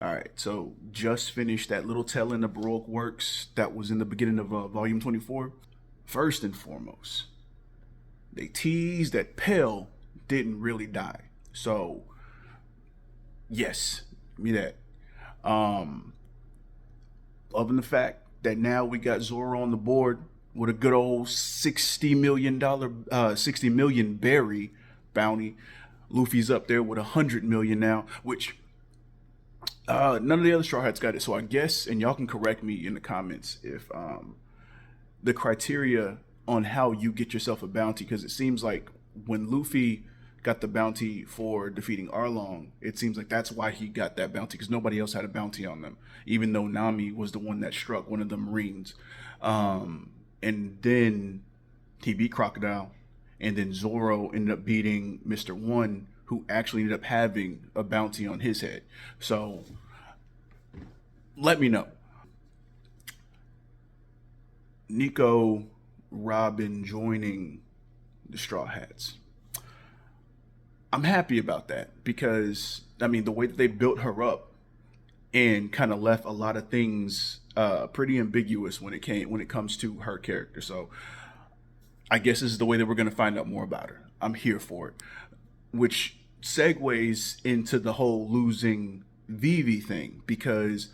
All right, so just finished that little tell in the Baroque Works that was in the beginning of volume 24. First and foremost, they teased that Pell didn't really die. So, yes, give me that. Um, Loving the fact that now we got Zoro on the board with a good old $60 million, 60 million berry bounty. Luffy's up there with 100 million now, which none of the other Straw Hats got it. So I guess, and y'all can correct me in the comments if the criteria on how you get yourself a bounty, because it seems like when Luffy got the bounty for defeating Arlong, it seems like that's why he got that bounty, because nobody else had a bounty on them, even though Nami was the one that struck one of the Marines. And then he beat Crocodile, and then Zoro ended up beating Mr. One, who actually ended up having a bounty on his head. So let me know. Nico Robin joining the Straw Hats. I'm happy about that because, I mean, the way that they built her up and kind of left a lot of things pretty ambiguous when it comes to her character. So I guess this is the way that we're going to find out more about her. I'm here for it, which segues into the whole losing Vivi thing, because,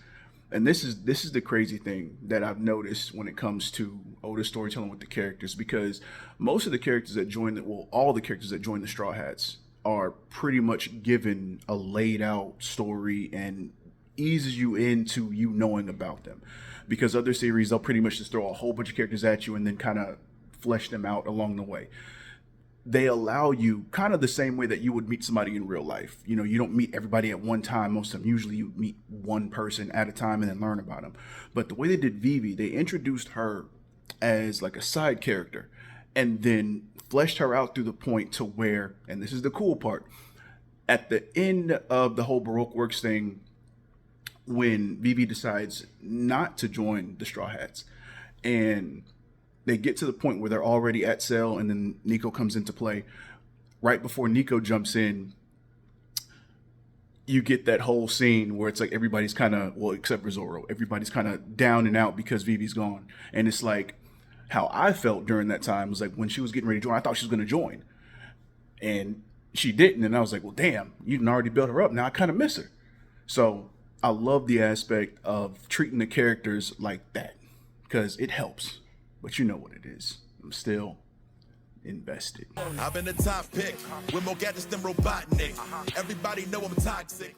and this is the crazy thing that I've noticed when it comes to Oda's storytelling with the characters, because most of the characters that join all the characters that join the Straw Hats are pretty much given a laid out story and eases you into you knowing about them, because other series they'll pretty much just throw a whole bunch of characters at you and then kind of flesh them out along the way. They allow you kind of the same way that you would meet somebody in real life. You know, you don't meet everybody at one time. Most of them, usually you meet one person at a time and then learn about them. But the way they did Vivi, they introduced her as like a side character and then fleshed her out through the point to where, and this is the cool part, at the end of the whole Baroque Works thing, when Vivi decides not to join the Straw Hats, and they get to the point where they're already at Cell, and then Nico comes into play. Right before Nico jumps in, you get that whole scene where it's like everybody's kind of, well, except for Zoro, everybody's kind of down and out because Vivi's gone. And it's like how I felt during that time was like when she was getting ready to join, I thought she was going to join. And she didn't. And I was like, well, damn, you didn't already build her up. Now I kind of miss her. So I love the aspect of treating the characters like that because it helps. But you know what it is. I'm still invested. I've been the top pick with more gadgets than Robotnik. Everybody know I'm toxic.